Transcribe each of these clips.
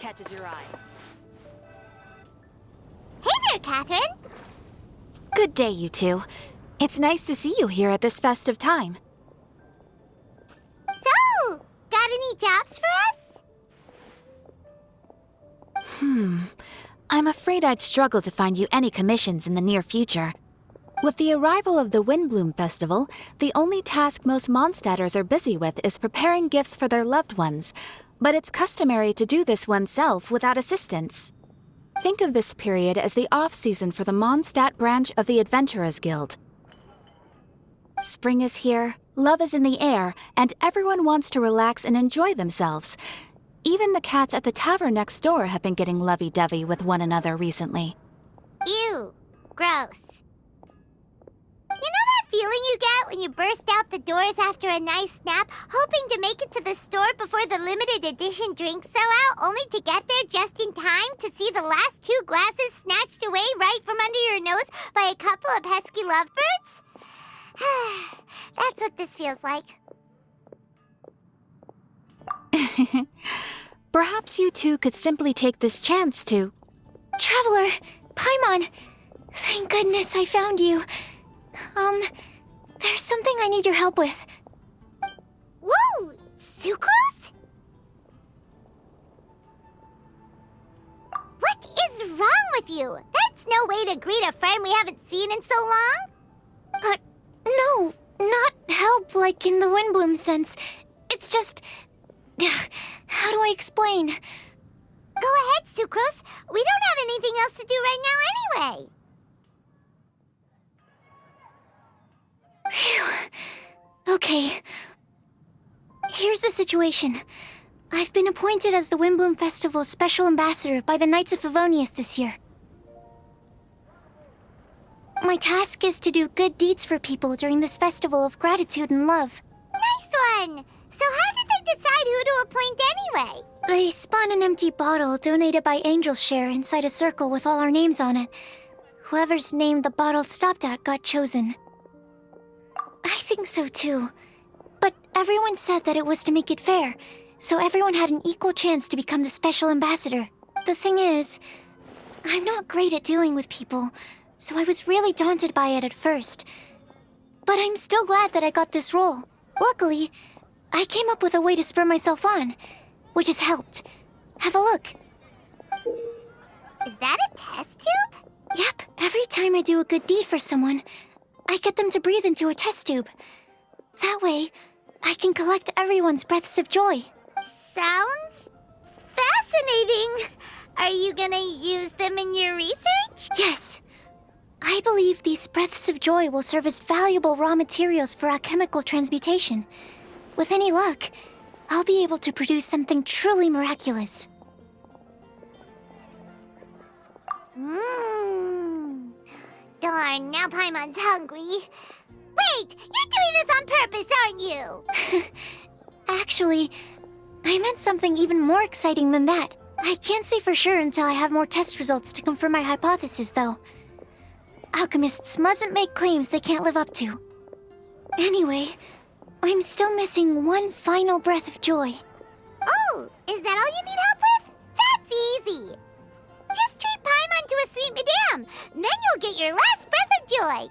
catches your eye. Hey there, Catherine! Good day, you two. It's nice to see you here at this festive time. So, got any jobs for us? I'm afraid I'd struggle to find you any commissions in the near future. With the arrival of the Windblume Festival, the only task most Mondstadters are busy with is preparing gifts for their loved ones, but it's customary to do this oneself without assistance. Think of this period as the off-season for the Mondstadt branch of the Adventurers Guild. Spring is here, love is in the air, and everyone wants to relax and enjoy themselves. Even the cats at the tavern next door have been getting lovey-dovey with one another recently. Ew. Gross. You know that feeling you get when you burst out the doors after a nice nap, hoping to make it to the store before the limited edition drinks sell out, only to get there just in time to see the last 2 glasses snatched away right from under your nose by a couple of pesky lovebirds? That's what this feels like. Perhaps you two could simply take this chance to... Traveler! Paimon! Thank goodness I found you. There's something I need your help with. Whoa! Sucrose? What is wrong with you? That's no way to greet a friend we haven't seen in so long. No, not help like in the Windblume sense. It's just... How do I explain? Go ahead, Sucrose. We don't have anything else to do right now anyway. Phew. Okay. Here's the situation. I've been appointed as the Windblume Festival's special ambassador by the Knights of Favonius this year. My task is to do good deeds for people during this festival of gratitude and love. Nice one! So how did they decide who to appoint anyway? They spun an empty bottle donated by Angel's Share inside a circle with all our names on it. Whoever's name the bottle stopped at got chosen. I think so too. But everyone said that it was to make it fair, so everyone had an equal chance to become the special ambassador. The thing is, I'm not great at dealing with people, so I was really daunted by it at first. But I'm still glad that I got this role. Luckily, I came up with a way to spur myself on, which has helped. Have a look. Is that a test tube? Yep, every time I do a good deed for someone, I get them to breathe into a test tube. That way, I can collect everyone's breaths of joy. Sounds fascinating. Are you gonna use them in your research? Yes. I believe these breaths of joy will serve as valuable raw materials for alchemical transmutation. With any luck, I'll be able to produce something truly miraculous. Darn, now Paimon's hungry. Wait, you're doing this on purpose, aren't you? Actually, I meant something even more exciting than that. I can't say for sure until I have more test results to confirm my hypothesis, though. Alchemists mustn't make claims they can't live up to. Anyway, I'm still missing one final breath of joy. Oh, is that all you need help with? That's easy. Just treat Paimon to a sweet madame. Then you'll get your last breath of joy.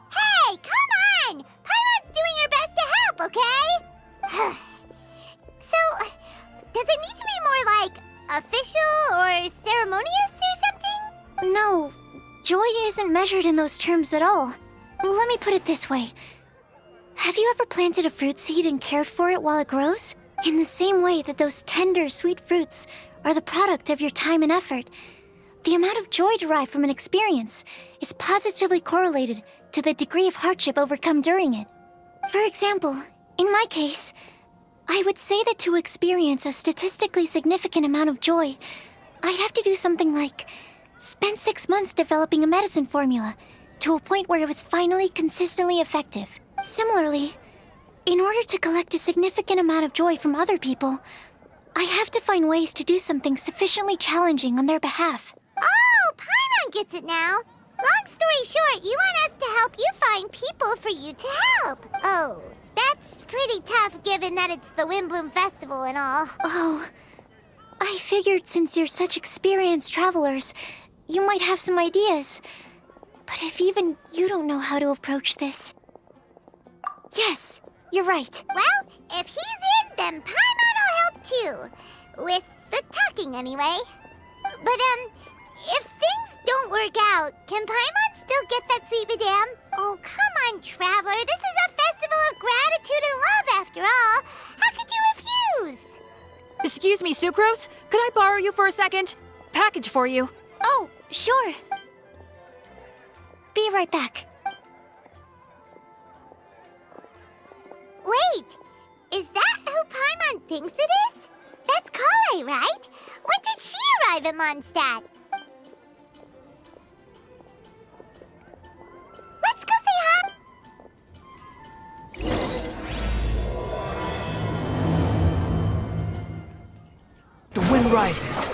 Hey, come on! Paimon's doing her best to help, okay? So, does it need to be more like official or ceremonious or something? No, joy isn't measured in those terms at all. Let me put it this way. Have you ever planted a fruit seed and cared for it while it grows? In the same way that those tender, sweet fruits are the product of your time and effort, the amount of joy derived from an experience is positively correlated to the degree of hardship overcome during it. For example, in my case, I would say that to experience a statistically significant amount of joy, I'd have to do something like spend 6 months developing a medicine formula to a point where it was finally consistently effective. Similarly, in order to collect a significant amount of joy from other people, I have to find ways to do something sufficiently challenging on their behalf. Oh, Paimon gets it now. Long story short, you want us to help you find people for you to help. Oh, That's pretty tough given that it's the Windblume Festival and all. Oh, I figured since you're such experienced travelers, you might have some ideas. But if even you don't know how to approach this... Yes, you're right. Well, if he's in, then Paimon will help too. With the talking, anyway. But, if things don't work out, can Paimon still get that sweet madame? Oh, come on, Traveler. This is a festival of gratitude and love, after all. How could you refuse? Excuse me, Sucrose? Could I borrow you for a second? Package for you. Oh, sure. Be right back. Wait, is that who Paimon thinks it is? That's Kale, right? When did she arrive in Mondstadt? Let's go say hi. The wind rises.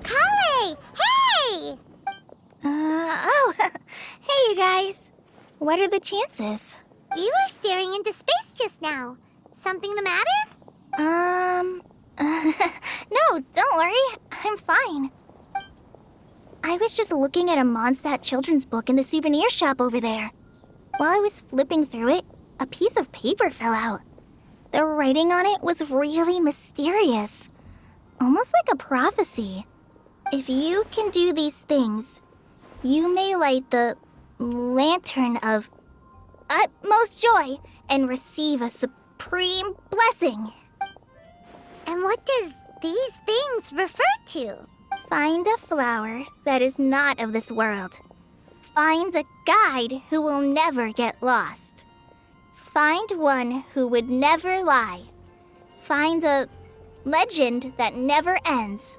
Kale, hey! Hey, you guys. What are the chances? You were staring into space just now. Something the matter? No, don't worry. I'm fine. I was just looking at a Mondstadt children's book in the souvenir shop over there. While I was flipping through it, a piece of paper fell out. The writing on it was really mysterious. Almost like a prophecy. If you can do these things, you may light the lantern of utmost joy and receive a supreme blessing. And what does these things refer to? Find a flower that is not of this world. Find a guide who will never get lost. Find one who would never lie. Find a legend that never ends.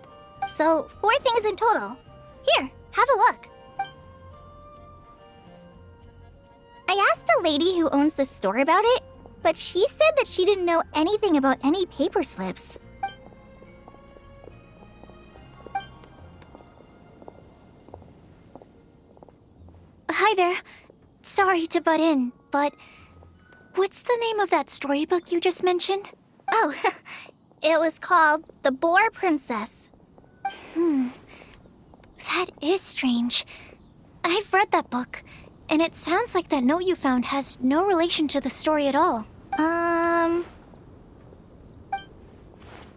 So, 4 things in total. Here, have a look. I asked a lady who owns the store about it, but she said that she didn't know anything about any paper slips. Hi there. Sorry to butt in, but what's the name of that storybook you just mentioned? Oh, it was called The Boar Princess. That is strange. I've read that book, and it sounds like that note you found has no relation to the story at all.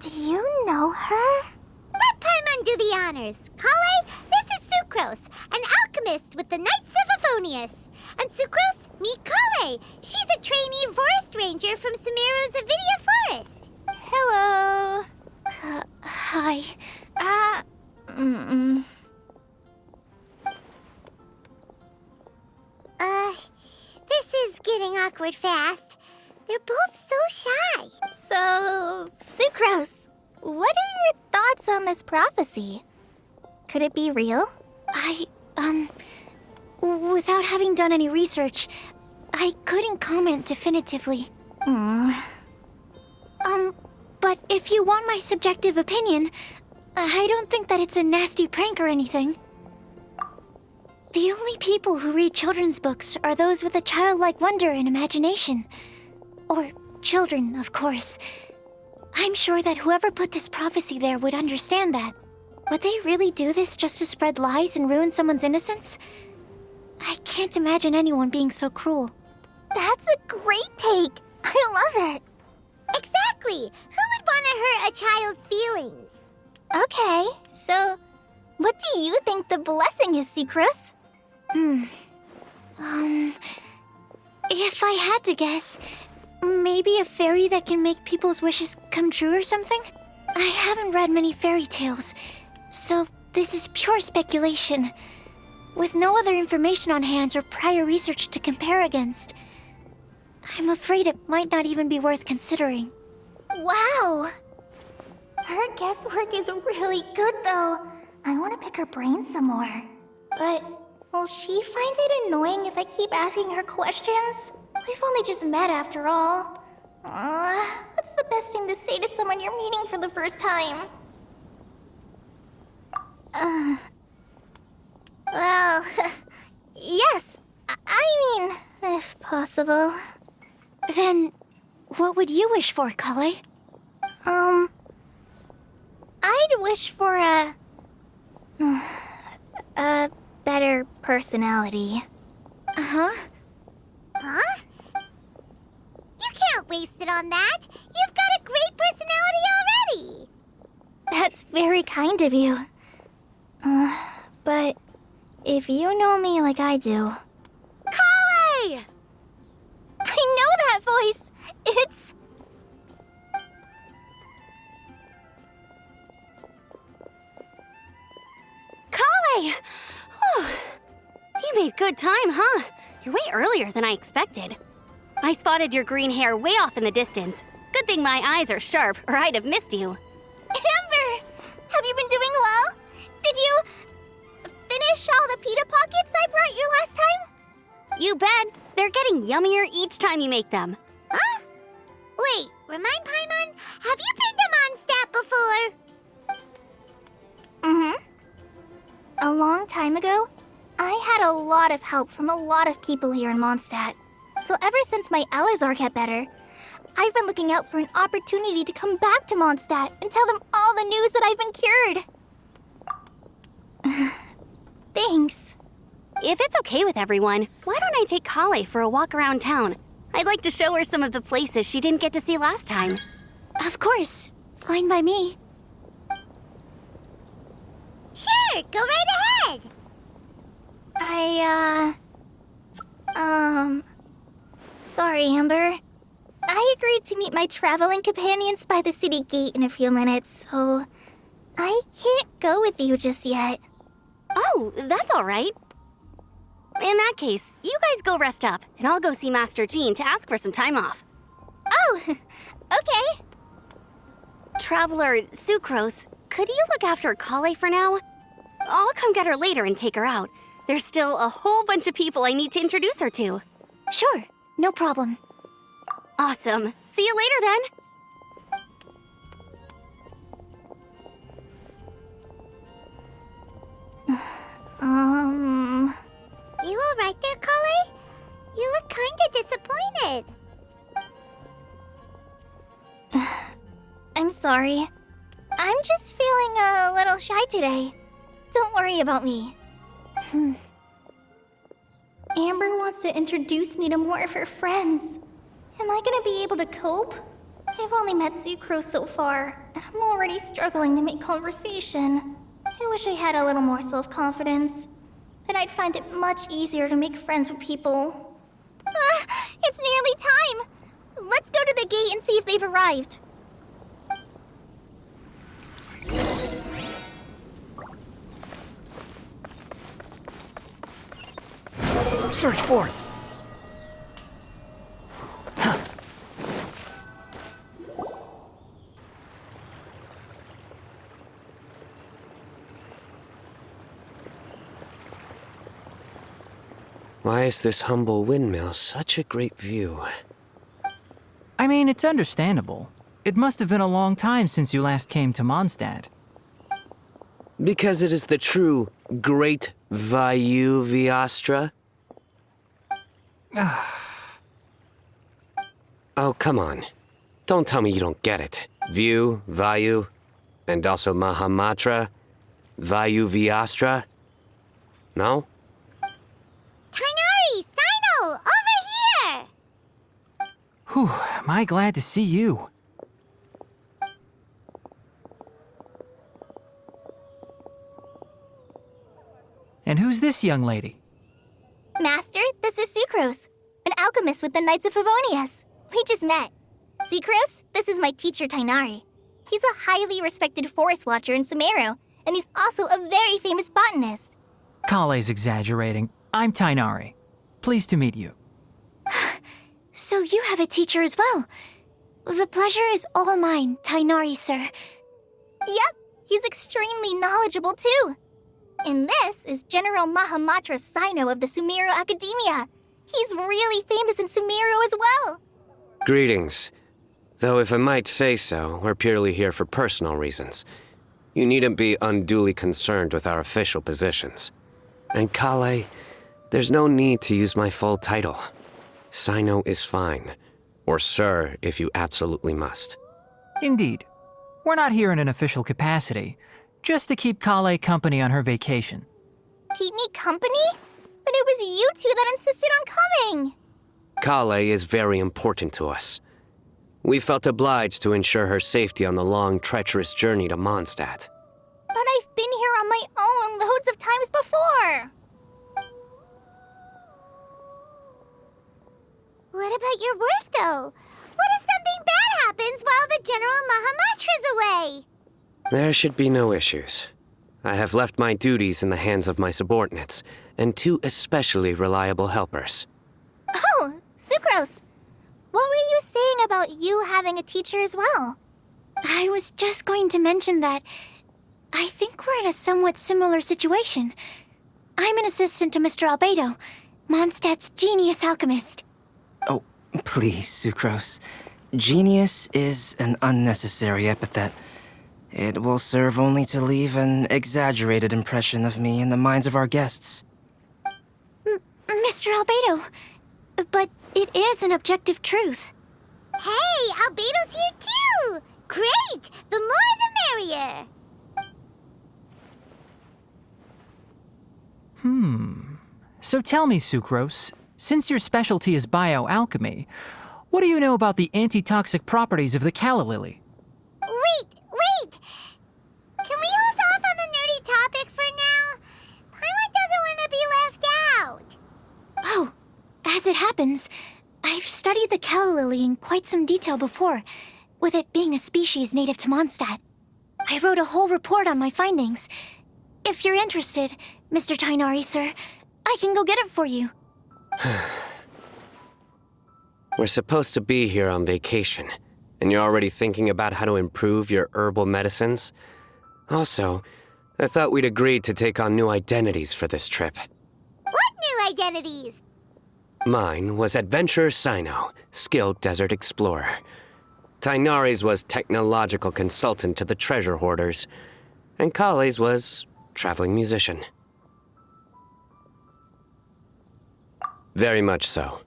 Do you know her? Let Paimon do the honors. Kale, this is Sucrose, an alchemist with the Knights of Aphonius. And Sucrose, meet Kale. She's a trainee forest ranger from Sumeru's Avidia Forest. Hello. Hi. This is getting awkward fast. They're both so shy. So, Sucrose, what are your thoughts on this prophecy? Could it be real? Without having done any research, I couldn't comment definitively. But if you want my subjective opinion, I don't think that it's a nasty prank or anything. The only people who read children's books are those with a childlike wonder and imagination. Or children, of course. I'm sure that whoever put this prophecy there would understand that. Would they really do this just to spread lies and ruin someone's innocence? I can't imagine anyone being so cruel. That's a great take. I love it. Exactly. Who would want to hurt a child's feelings? Okay, so what do you think the blessing is, Sucrose? If I had to guess, maybe a fairy that can make people's wishes come true or something? I haven't read many fairy tales, so this is pure speculation. With no other information on hand or prior research to compare against, I'm afraid it might not even be worth considering. Wow. Her guesswork is really good, though. I want to pick her brain some more. But will she find it annoying if I keep asking her questions? We've only just met after all. What's the best thing to say to someone you're meeting for the first time? Well, yes. I mean, If possible. Then, what would you wish for, Kale? I'd wish for a better personality. Uh-huh. Huh? You can't waste it on that. You've got a great personality already. That's very kind of you. But if you know me like I do... Kale! I know that voice! It's... Kale! Whew. You made good time, huh? You're way earlier than I expected. I spotted your green hair way off in the distance. Good thing my eyes are sharp, or I'd have missed you. Amber! Have you been doing well? Did you finish all the pita pockets I brought you last time? You bet! They're getting yummier each time you make them. Huh? Wait, remind Paimon, have you been to Mondstadt before? Mm-hmm. A long time ago, I had a lot of help from a lot of people here in Mondstadt. So ever since my Elazar got better, I've been looking out for an opportunity to come back to Mondstadt and tell them all the news that I've been cured. Thanks. If it's okay with everyone, why don't I take Kale for a walk around town? I'd like to show her some of the places she didn't get to see last time. Of course. Fine by me. Sure, go right ahead. Sorry, Amber. I agreed to meet my traveling companions by the city gate in a few minutes, so I can't go with you just yet. Oh, that's all right. In that case, you guys go rest up, and I'll go see Master Jean to ask for some time off. Oh, okay. Traveler Sucrose, could you look after Kale for now? I'll come get her later and take her out. There's still a whole bunch of people I need to introduce her to. Sure, no problem. Awesome. See you later then. You all right there, Kale? You look kinda disappointed. I'm sorry. I'm just feeling a little shy today. Don't worry about me. Amber wants to introduce me to more of her friends. Am I gonna be able to cope? I've only met Sucrose so far, and I'm already struggling to make conversation. I wish I had a little more self-confidence. Then I'd find it much easier to make friends with people. It's nearly time! Let's go to the gate and see if they've arrived. Search for it. Why is this humble windmill such a great view? I mean, it's understandable. It must have been a long time since you last came to Mondstadt. Because it is the true Great Vayu Viastra? Oh, come on. Don't tell me you don't get it. View, Vayu, and also Mahamatra, Vayu Viastra? No? Kainari, Sino, over here! Whew, am I glad to see you. And who's this young lady? Master, this is Sucrose, an alchemist with the Knights of Favonius. We just met. Sucrose, this is my teacher Tainari. He's a highly respected forest watcher in Sumeru, and he's also a very famous botanist. Kale's exaggerating. I'm Tainari. Pleased to meet you. So you have a teacher as well. The pleasure is all mine, Tainari, sir. Yep, he's extremely knowledgeable too. And this is General Mahamatra Sino of the Sumeru Academia. He's really famous in Sumeru as well. Greetings. Though if I might say so, we're purely here for personal reasons. You needn't be unduly concerned with our official positions. And Kale, there's no need to use my full title. Sino is fine. Or sir, if you absolutely must. Indeed. We're not here in an official capacity, just to keep Kale company on her vacation. Keep me company? But it was you two that insisted on coming. Kale is very important to us. We felt obliged to ensure her safety on the long, treacherous journey to Mondstadt. But I've been here on my own loads of times before. What about your work, though? What if something bad happens while the General Mahamatra's away? There should be no issues. I have left my duties in the hands of my subordinates, and 2 especially reliable helpers. Oh, Sucrose. What were you saying about you having a teacher as well? I was just going to mention that I think we're in a somewhat similar situation. I'm an assistant to Mr. Albedo, Mondstadt's genius alchemist. Oh, please, Sucrose. Genius is an unnecessary epithet. It will serve only to leave an exaggerated impression of me in the minds of our guests. Mr. Albedo, but it is an objective truth. Hey, Albedo's here too! Great! The more the merrier! So tell me, Sucrose, since your specialty is bioalchemy, what do you know about the antitoxic properties of the calla lily? Wait! Can we hold off on the nerdy topic for now? Paimon doesn't want to be left out. Oh, as it happens, I've studied the calla lily in quite some detail before, with it being a species native to Mondstadt. I wrote a whole report on my findings. If you're interested, Mr. Tainari, sir, I can go get it for you. We're supposed to be here on vacation, and you're already thinking about how to improve your herbal medicines? Also, I thought we'd agreed to take on new identities for this trip. What new identities? Mine was Adventurer Sino, skilled desert explorer. Tainari's was technological consultant to the treasure hoarders, and Kale's was traveling musician. Very much so.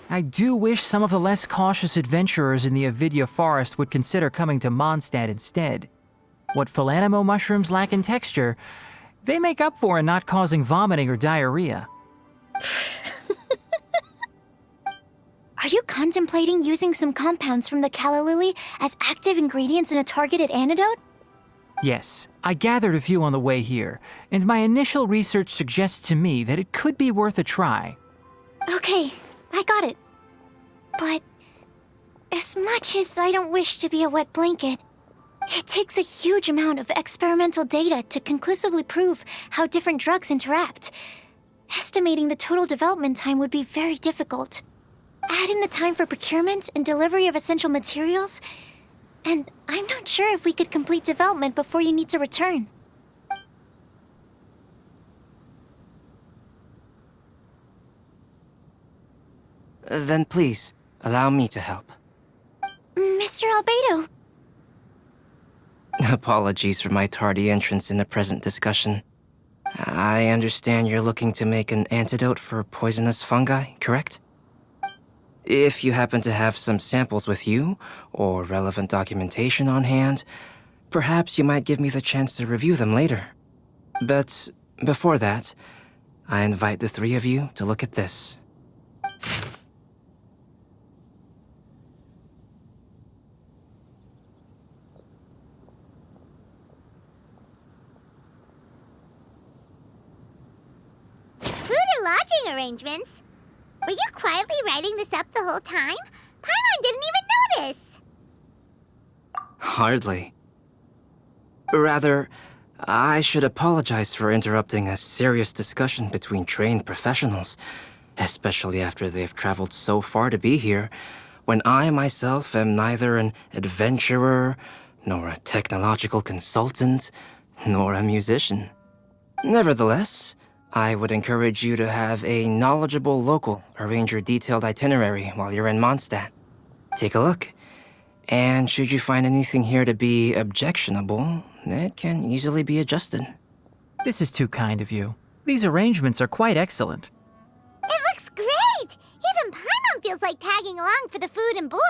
I do wish some of the less cautious adventurers in the Avidya forest would consider coming to Mondstadt instead. What Philanimo mushrooms lack in texture, they make up for in not causing vomiting or diarrhea. Are you contemplating using some compounds from the calla lily as active ingredients in a targeted antidote? Yes, I gathered a few on the way here, and my initial research suggests to me that it could be worth a try. Okay, I got it. But as much as I don't wish to be a wet blanket, it takes a huge amount of experimental data to conclusively prove how different drugs interact. Estimating the total development time would be very difficult. Add in the time for procurement and delivery of essential materials, and I'm not sure if we could complete development before you need to return. Then please, allow me to help. Mr. Albedo. Apologies for my tardy entrance in the present discussion. I understand you're looking to make an antidote for poisonous fungi, correct? If you happen to have some samples with you, or relevant documentation on hand, perhaps you might give me the chance to review them later. But before that, I invite the 3 of you to look at this. Food and lodging arrangements? Were you quietly writing this up the whole time? Paimon didn't even notice! Hardly. Rather, I should apologize for interrupting a serious discussion between trained professionals, especially after they've traveled so far to be here, when I myself am neither an adventurer, nor a technological consultant, nor a musician. Nevertheless, I would encourage you to have a knowledgeable local arrange your detailed itinerary while you're in Mondstadt. Take a look, and should you find anything here to be objectionable, it can easily be adjusted. This is too kind of you. These arrangements are quite excellent. It looks great! like tagging along for the food and board.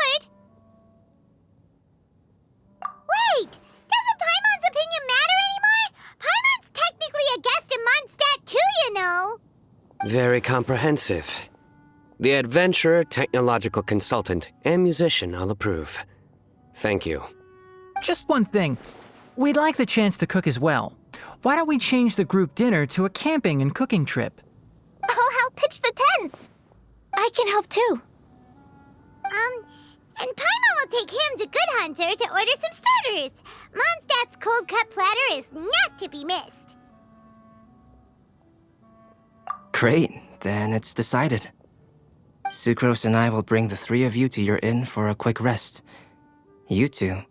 Wait! Doesn't Paimon's opinion matter anymore? Paimon's technically a guest in Mondstadt too, you know. Very comprehensive. The adventurer, technological consultant, and musician all approve. Thank you. Just one thing. We'd like the chance to cook as well. Why don't we change the group dinner to a camping and cooking trip? I'll help pitch the tents. I can help too. And Paimon will take him to Good Hunter to order some starters. Mondstadt's cold cut platter is not to be missed. Great, then it's decided. Sucrose and I will bring the three of you to your inn for a quick rest. You two,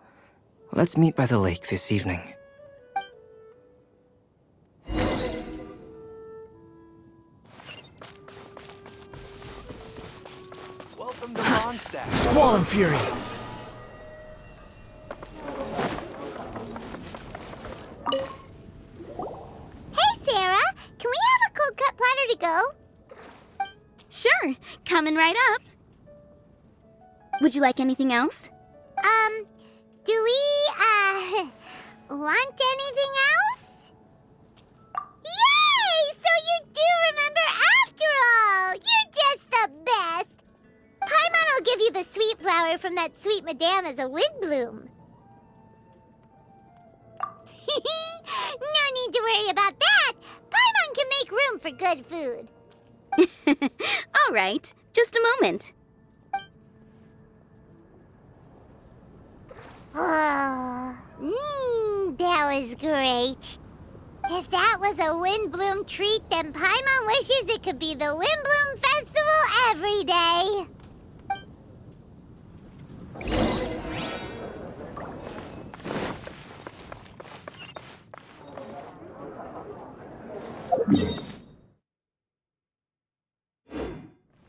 let's meet by the lake this evening. Welcome to Mondstadt. Squall and Fury. Hey, Sarah, can we have a cold cut platter to go? Sure, coming right up. Would you like anything else? Do we, want anything else? Yay! So you do remember after all! You're just the best! Paimon will give you the sweet flower from that sweet madame as a Windblume. No need to worry about that! Paimon can make room for good food. All right, just a moment. Oh, that was great. If that was a Windblume treat, then Paimon wishes it could be the Windblume Festival every day.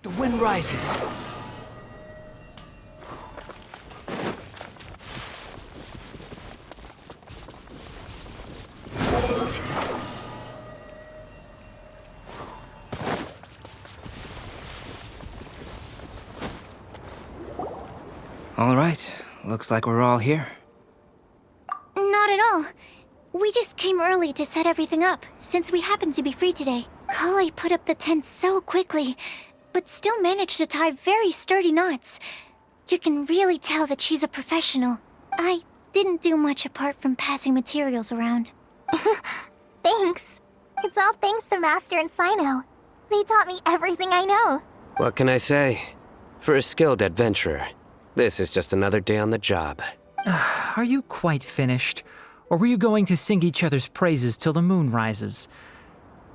The wind rises. All right, looks like we're all here. Not at all. We just came early to set everything up, since we happen to be free today. Kale put up the tent so quickly, but still managed to tie very sturdy knots. You can really tell that she's a professional. I didn't do much apart from passing materials around. Thanks. It's all thanks to Master and Sino. They taught me everything I know. What can I say? For a skilled adventurer, this is just another day on the job. Are you quite finished? Or were you going to sing each other's praises till the moon rises?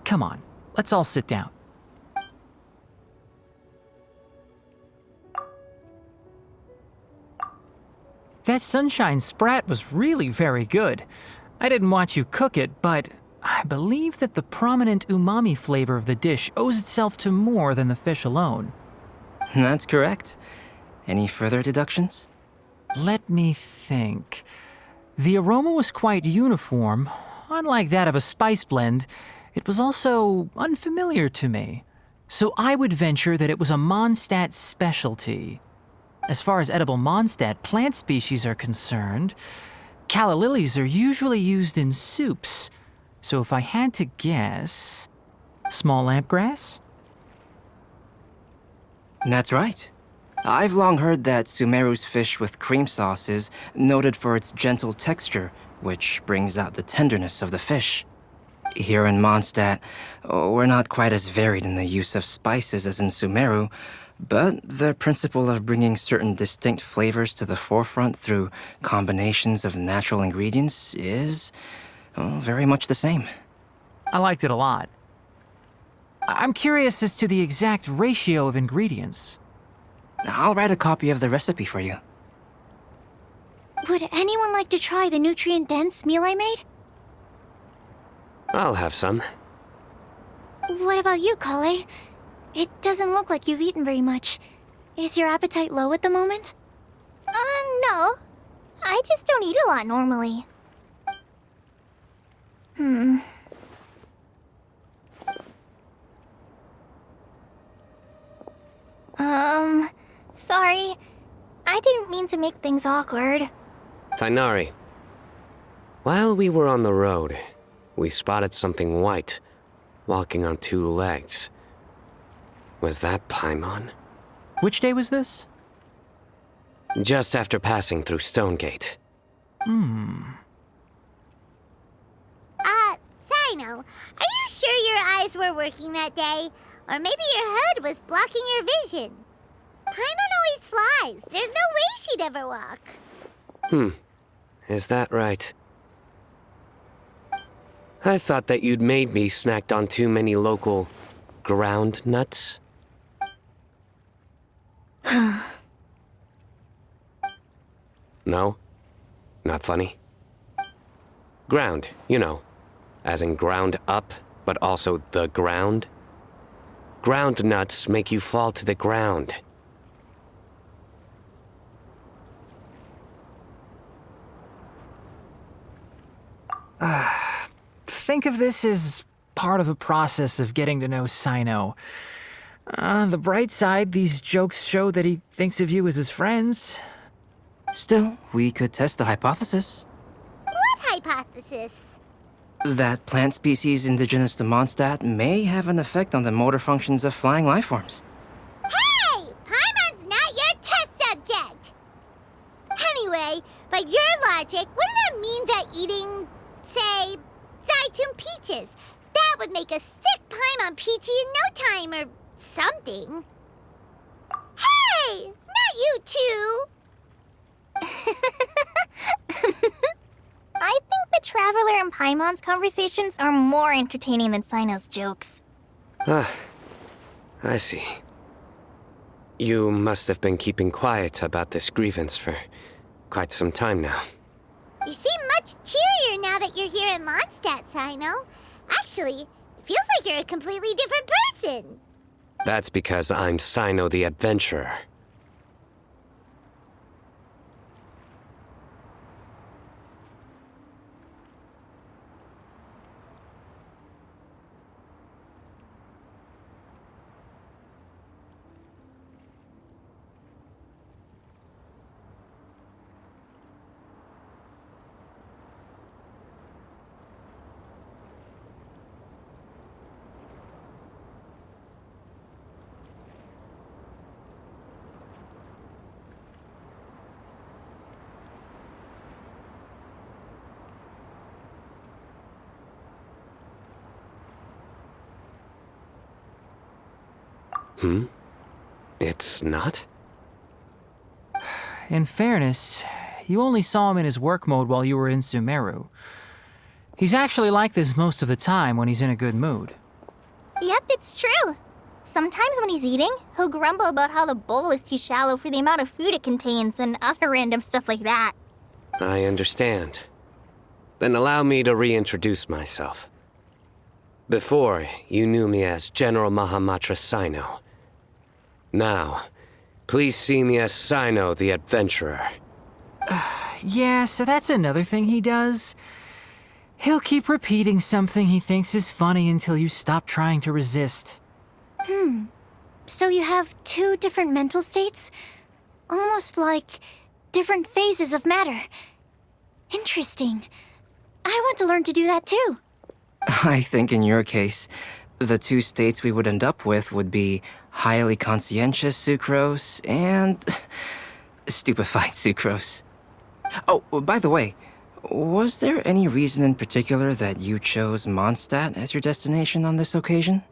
Come on, let's all sit down. That sunshine sprat was really very good. I didn't watch you cook it, but I believe that the prominent umami flavor of the dish owes itself to more than the fish alone. That's correct. Any further deductions? Let me think. The aroma was quite uniform. Unlike that of a spice blend, it was also unfamiliar to me. So I would venture that it was a Mondstadt specialty. As far as edible Mondstadt plant species are concerned, calla lilies are usually used in soups. So if I had to guess, small lampgrass? That's right. I've long heard that Sumeru's fish with cream sauce is noted for its gentle texture, which brings out the tenderness of the fish. Here in Mondstadt, we're not quite as varied in the use of spices as in Sumeru, but the principle of bringing certain distinct flavors to the forefront through combinations of natural ingredients is very much the same. I liked it a lot. I'm curious as to the exact ratio of ingredients. I'll write a copy of the recipe for you. Would anyone like to try the nutrient-dense meal I made? I'll have some. What about you, Kale? It doesn't look like you've eaten very much. Is your appetite low at the moment? No. I just don't eat a lot normally. Sorry. I didn't mean to make things awkward. Tainari, while we were on the road, we spotted something white, walking on two legs. Was that Paimon? Which day was this? Just after passing through Stonegate. Sino, are you sure your eyes were working that day? Or maybe your hood was blocking your vision? Paimon always flies. There's no way she'd ever walk. Is that right? I thought that you'd made me snacked on too many local ground nuts. No? Not funny? Ground, you know. As in ground up, but also the ground. Ground nuts make you fall to the ground. Think of this as part of the process of getting to know Sino. The bright side, these jokes show that he thinks of you as his friends. Still, we could test the hypothesis. What hypothesis? That plant species indigenous to Mondstadt may have an effect on the motor functions of flying lifeforms. Hey! Paimon's not your test subject! Anyway, by your logic, wouldn't that mean that eating, say, Zaitun peaches, that would make a sick Paimon peachy in no time or something? Hey! Not you two! I think the Traveler and Paimon's conversations are more entertaining than Sino's jokes. I see. You must have been keeping quiet about this grievance for quite some time now. You seem much cheerier now that you're here in Mondstadt, Sino. Actually, it feels like you're a completely different person. That's because I'm Sino the Adventurer. It's not? In fairness, you only saw him in his work mode while you were in Sumeru. He's actually like this most of the time when he's in a good mood. Yep, it's true. Sometimes when he's eating, he'll grumble about how the bowl is too shallow for the amount of food it contains and other random stuff like that. I understand. Then allow me to reintroduce myself. Before, you knew me as General Mahamatra Sino. Now, please see me as Sino the Adventurer. Yeah, so that's another thing he does. He'll keep repeating something he thinks is funny until you stop trying to resist. So you have two different mental states? Almost like different phases of matter. Interesting. I want to learn to do that too. I think in your case, the two states we would end up with would be highly conscientious sucrose and stupefied sucrose. Oh, by the way, was there any reason in particular that you chose Mondstadt as your destination on this occasion?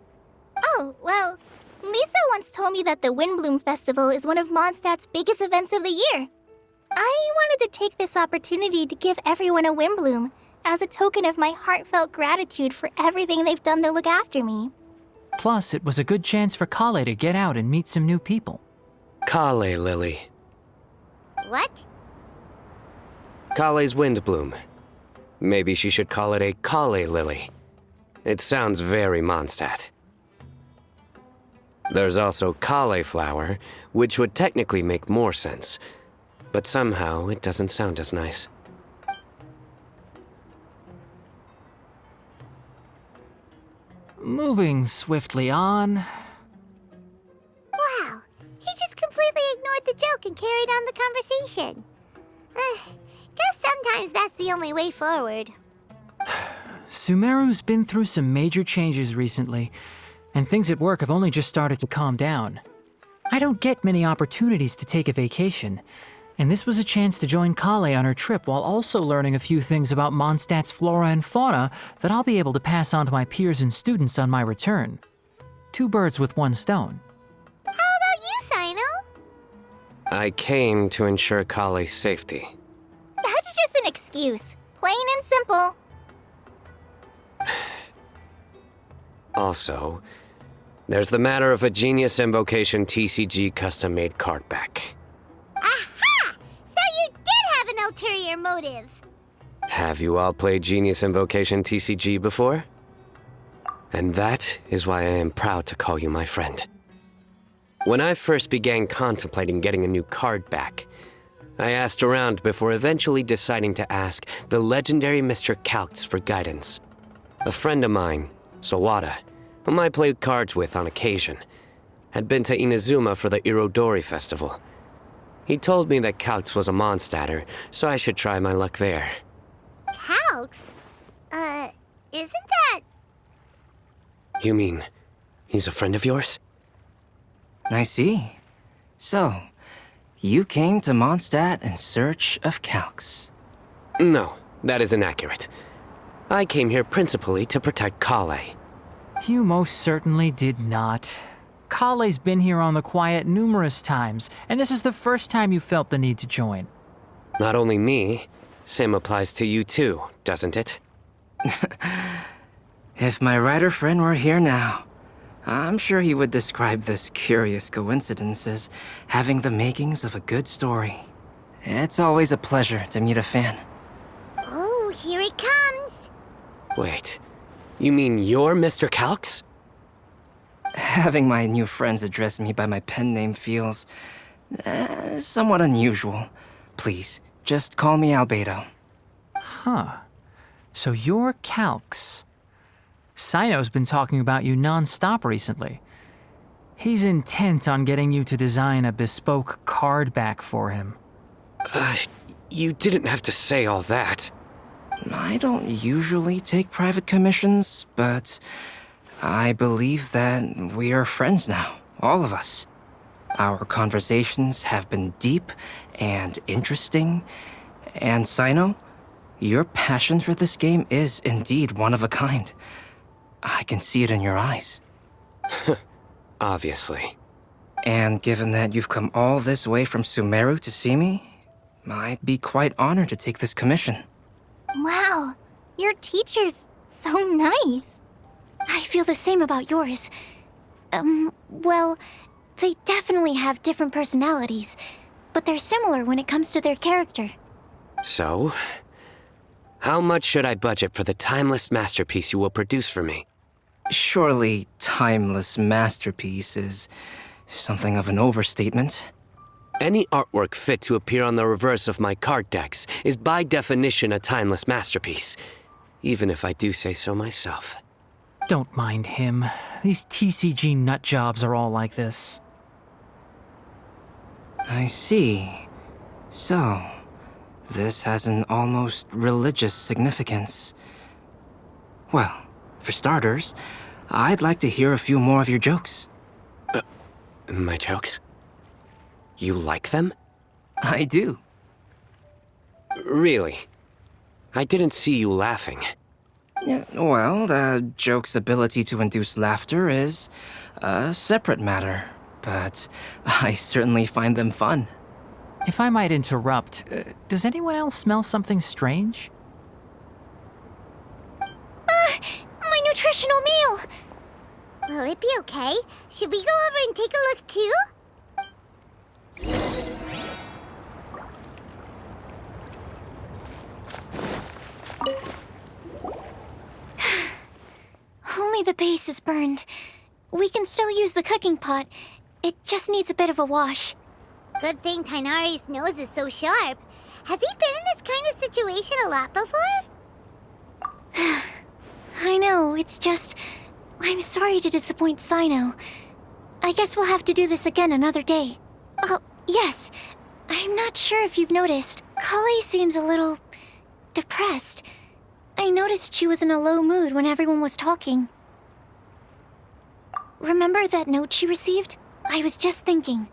Oh, well, Lisa once told me that the Windblume Festival is one of Mondstadt's biggest events of the year. I wanted to take this opportunity to give everyone a Windblume as a token of my heartfelt gratitude for everything they've done to look after me. Plus, it was a good chance for Kale to get out and meet some new people. Kale Lily. What? Kale's Windblume. Maybe she should call it a Kale Lily. It sounds very Mondstadt. There's also cauliflower, which would technically make more sense, but somehow it doesn't sound as nice. Moving swiftly on. Wow, he just completely ignored the joke and carried on the conversation. Guess sometimes that's the only way forward. Sumeru's been through some major changes recently, and things at work have only just started to calm down. I don't get many opportunities to take a vacation, and this was a chance to join Kale on her trip while also learning a few things about Mondstadt's flora and fauna that I'll be able to pass on to my peers and students on my return. 2 birds with 1 stone. How about you, Sino? I came to ensure Kale's safety. That's just an excuse. Plain and simple. Also, there's the matter of a Genius Invocation TCG custom-made card back. Aha! So you did have an ulterior motive. Have you all played Genius Invocation TCG before? And that is why I am proud to call you my friend. When I first began contemplating getting a new card back, I asked around before eventually deciding to ask the legendary Mr. Calx for guidance. A friend of mine, Sawada, whom I played cards with on occasion, had been to Inazuma for the Irodori festival. He told me that Calx was a Mondstadter, so I should try my luck there. Calx? Isn't that... You mean, he's a friend of yours? I see. So, you came to Mondstadt in search of Calx. No, that is inaccurate. I came here principally to protect Kale. You most certainly did not. Kale's been here on the quiet numerous times, and this is the first time you felt the need to join. Not only me, same applies to you too, doesn't it? If my writer friend were here now, I'm sure he would describe this curious coincidence as having the makings of a good story. It's always a pleasure to meet a fan. Oh, here it comes. Wait, you mean you're Mr. Calx? Having my new friends address me by my pen name feels somewhat unusual. Please, just call me Albedo. Huh. So you're Calx. Sino's been talking about you non-stop recently. He's intent on getting you to design a bespoke card back for him. You didn't have to say all that. I don't usually take private commissions, but I believe that we are friends now, all of us. Our conversations have been deep and interesting, and Sino, your passion for this game is indeed one of a kind. I can see it in your eyes. Obviously. And given that you've come all this way from Sumeru to see me, I'd be quite honored to take this commission. Wow, your teacher's so nice. I feel the same about yours. Well, they definitely have different personalities, but they're similar when it comes to their character. So, how much should I budget for the timeless masterpiece you will produce for me? Surely, timeless masterpiece is something of an overstatement. Any artwork fit to appear on the reverse of my card decks is by definition a timeless masterpiece, even if I do say so myself. Don't mind him. These TCG nut jobs are all like this. I see. So, this has an almost religious significance. Well, for starters, I'd like to hear a few more of your jokes. My jokes? You like them? I do. Really? I didn't see you laughing. Yeah, well, the joke's ability to induce laughter is a separate matter, but I certainly find them fun. If I might interrupt, does anyone else smell something strange? My nutritional meal! Will it be okay? Should we go over and take a look too? Only the base is burned. We can still use the cooking pot. It just needs a bit of a wash. Good thing Tainari's nose is so sharp. Has he been in this kind of situation a lot before? I know, it's just... I'm sorry to disappoint Sino. I guess we'll have to do this again another day. Yes. I'm not sure if you've noticed. Kali seems a little depressed. I noticed she was in a low mood when everyone was talking. Remember that note she received? I was just thinking.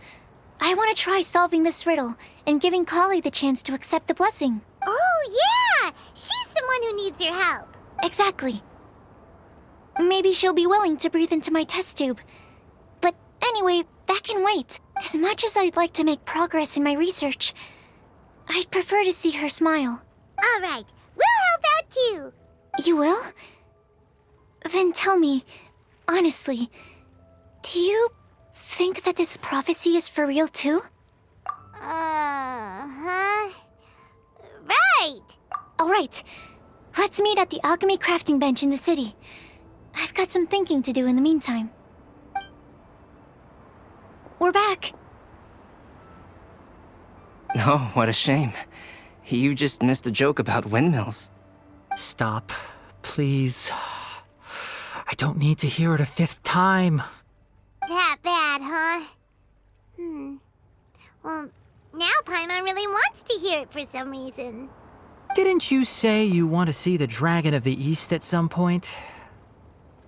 I want to try solving this riddle and giving Kali the chance to accept the blessing. Oh, yeah! She's someone who needs your help. Exactly. Maybe she'll be willing to breathe into my test tube. But anyway, that can wait. As much as I'd like to make progress in my research, I'd prefer to see her smile. All right, we'll help out too. You will? Then tell me, honestly, do you think that this prophecy is for real too? Huh? Right. All right. Let's meet at the alchemy crafting bench in the city. I've got some thinking to do in the meantime. We're back. Oh, what a shame. You just missed a joke about windmills. Stop, please. I don't need to hear it a fifth time. That bad, huh? Well, now Paimon really wants to hear it for some reason. Didn't you say you want to see the Dragon of the East at some point?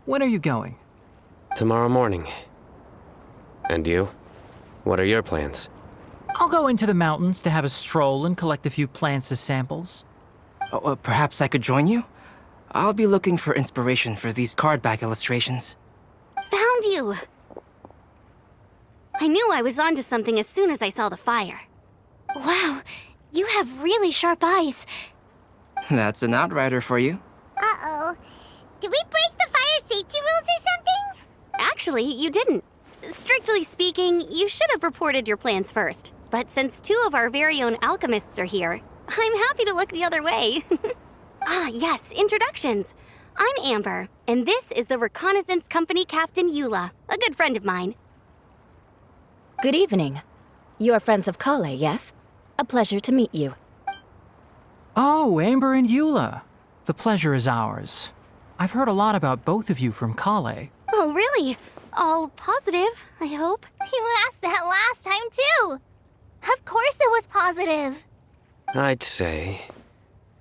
When are you going? Tomorrow morning. And you? What are your plans? I'll go into the mountains to have a stroll and collect a few plants as samples. Oh, perhaps I could join you? I'll be looking for inspiration for these card back illustrations. Found you! I knew I was onto something as soon as I saw the fire. Wow, you have really sharp eyes. That's an outrider for you. Uh-oh. Did we break the fire safety rules or something? Actually, you didn't. Strictly speaking, you should have reported your plans first. But since two of our very own alchemists are here, I'm happy to look the other way. Yes, introductions. I'm Amber, and this is the Reconnaissance Company Captain Eula, a good friend of mine. Good evening. You are friends of Kale, yes? A pleasure to meet you. Oh, Amber and Eula. The pleasure is ours. I've heard a lot about both of you from Kale. Oh, really? All positive, I hope. You asked that last time, too. Of course it was positive. I'd say.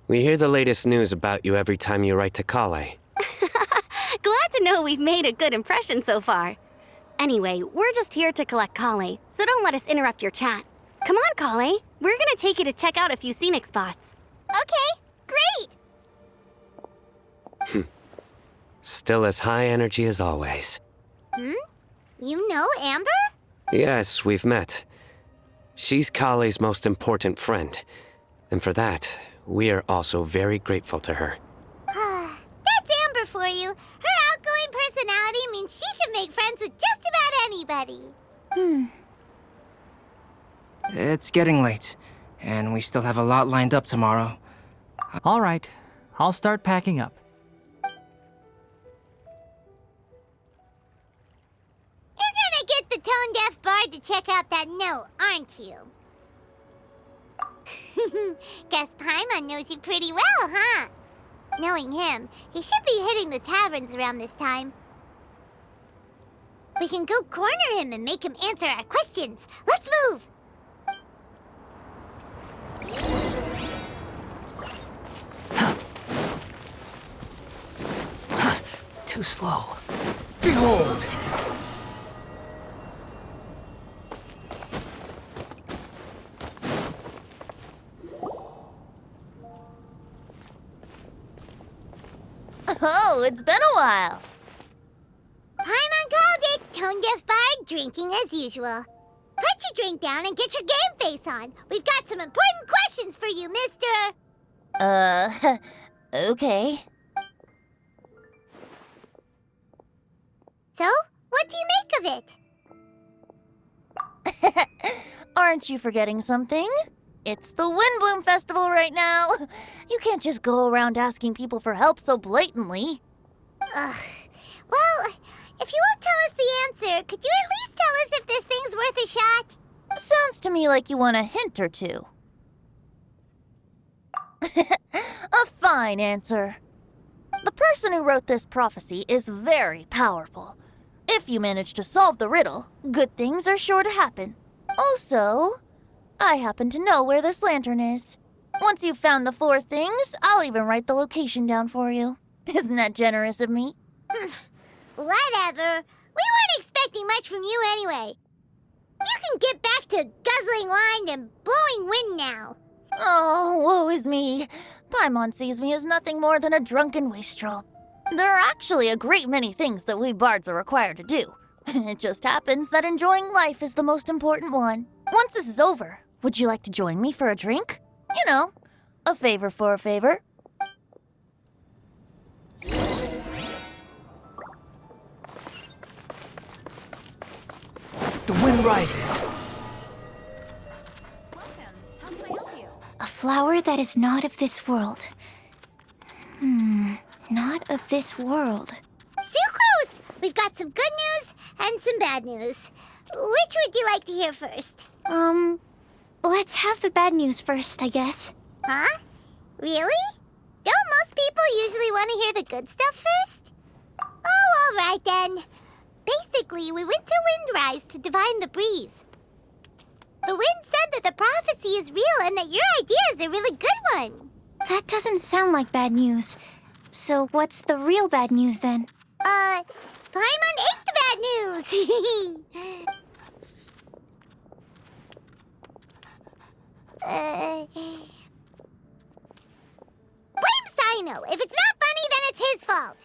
We hear the latest news about you every time you write to Kale. Glad to know we've made a good impression so far. Anyway, we're just here to collect Kale, so don't let us interrupt your chat. Come on, Kale. We're gonna take you to check out a few scenic spots. Okay, great. Still as high energy as always. You know Amber? Yes, we've met. She's Kale's most important friend. And for that, we are also very grateful to her. That's Amber for you. Her outgoing personality means she can make friends with just about anybody. It's getting late, and we still have a lot lined up tomorrow. All right, I'll start packing up. You're gonna get the tone-deaf bard to check out that note, aren't you? Guess Paimon knows you pretty well, huh? Knowing him, he should be hitting the taverns around this time. We can go corner him and make him answer our questions. Let's move! Too slow. Behold! Oh, it's been a while. Paimon called it. Tone-deaf bard drinking as usual. Put your drink down and get your game face on. We've got some important questions for you, mister. Okay. So, what do you make of it? Aren't you forgetting something? It's the Windblume Festival right now. You can't just go around asking people for help so blatantly. Ugh. Well, if you won't tell us the answer, could you at least tell us if this thing's worth a shot? Sounds to me like you want a hint or two. A fine answer. The person who wrote this prophecy is very powerful. If you manage to solve the riddle, good things are sure to happen. Also, I happen to know where this lantern is. Once you've found the 4 things, I'll even write the location down for you. Isn't that generous of me? Whatever. We weren't expecting much from you anyway. You can get back to guzzling wine and blowing wind now. Oh, woe is me. Paimon sees me as nothing more than a drunken wastrel. There are actually a great many things that we bards are required to do. It just happens that enjoying life is the most important one. Once this is over, would you like to join me for a drink? You know, a favor for a favor. The wind rises. A flower that is not of this world. Not of this world. Sucrose! We've got some good news and some bad news. Which would you like to hear first? Let's have the bad news first, I guess. Huh? Really? Don't most people usually want to hear the good stuff first? Oh, all right then. Basically, we went to Windrise to divine the breeze. The wind said that the prophecy is real and that your idea is a really good one. That doesn't sound like bad news. So what's the real bad news then? Paimon ate the bad news! Blame Sino. If it's not funny, then it's his fault.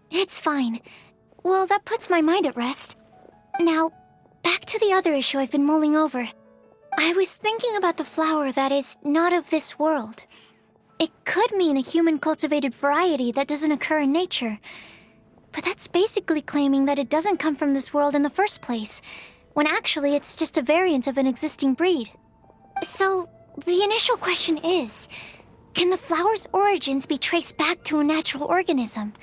It's fine. Well, that puts my mind at rest. Now, back to the other issue I've been mulling over. I was thinking about the flower that is not of this world. It could mean a human-cultivated variety that doesn't occur in nature. But that's basically claiming that it doesn't come from this world in the first place, when actually it's just a variant of an existing breed. So, the initial question is, can the flower's origins be traced back to a natural organism?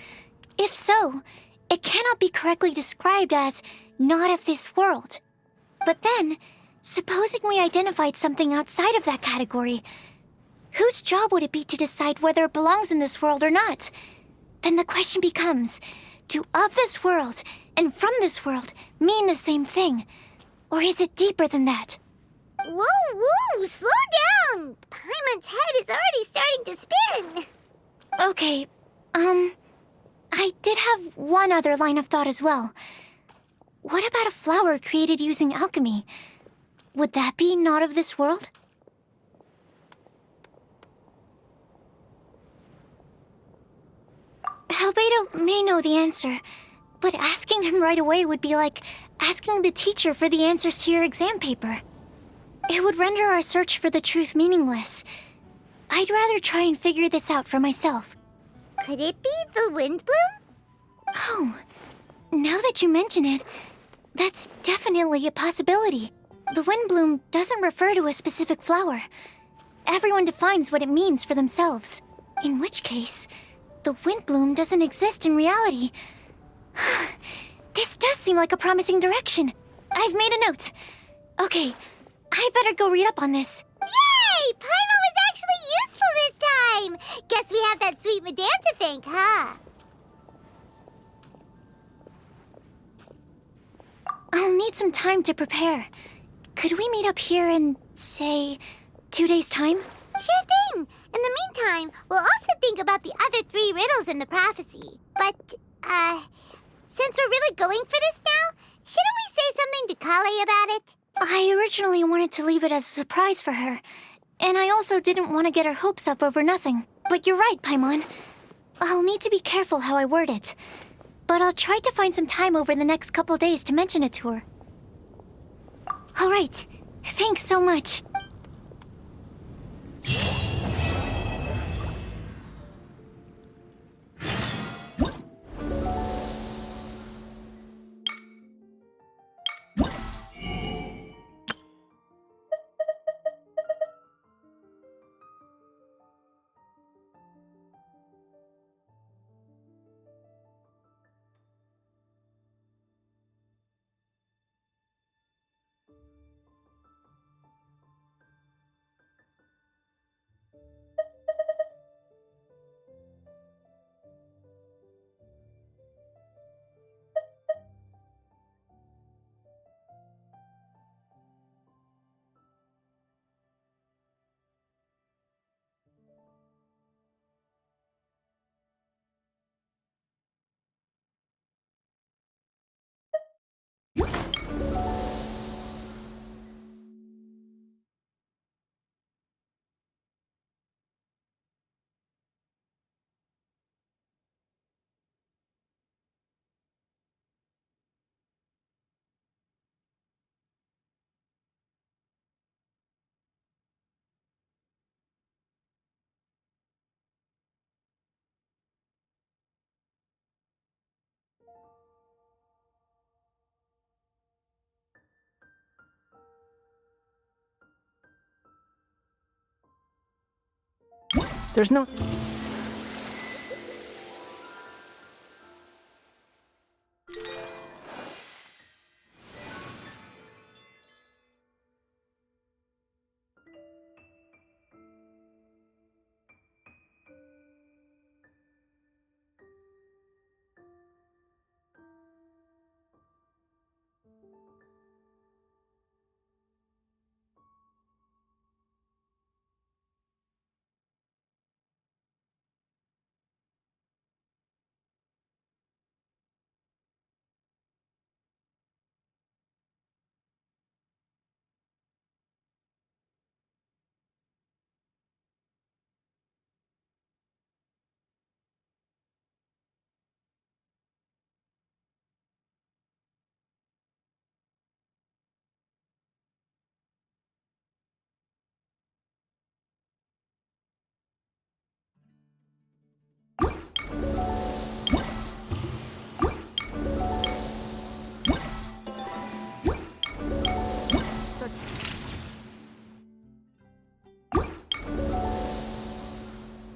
If so, it cannot be correctly described as not of this world. But then, supposing we identified something outside of that category, whose job would it be to decide whether it belongs in this world or not? Then the question becomes, do of this world and from this world mean the same thing? Or is it deeper than that? Whoa, slow down! Paimon's head is already starting to spin. Okay, I did have one other line of thought as well. What about a flower created using alchemy? Would that be not of this world? Albedo may know the answer, but asking him right away would be like asking the teacher for the answers to your exam paper. It would render our search for the truth meaningless. I'd rather try and figure this out for myself. Could it be the Windblume? Oh, now that you mention it, that's definitely a possibility. The Windblume doesn't refer to a specific flower. Everyone defines what it means for themselves. In which case, the Windblume doesn't exist in reality. This does seem like a promising direction. I've made a note. Okay, I better go read up on this. Yay! Paimon was actually useful this time! Guess we have that sweet madame to thank, huh? I'll need some time to prepare. Could we meet up here in, say, 2 days' time? Sure thing! In the meantime, we'll also think about the other 3 riddles in the prophecy. But, since we're really going for this now, shouldn't we say something to Kale about it? I originally wanted to leave it as a surprise for her, and I also didn't want to get her hopes up over nothing. But you're right, Paimon. I'll need to be careful how I word it. But I'll try to find some time over the next couple days to mention it to her. All right. Thanks so much. There's no...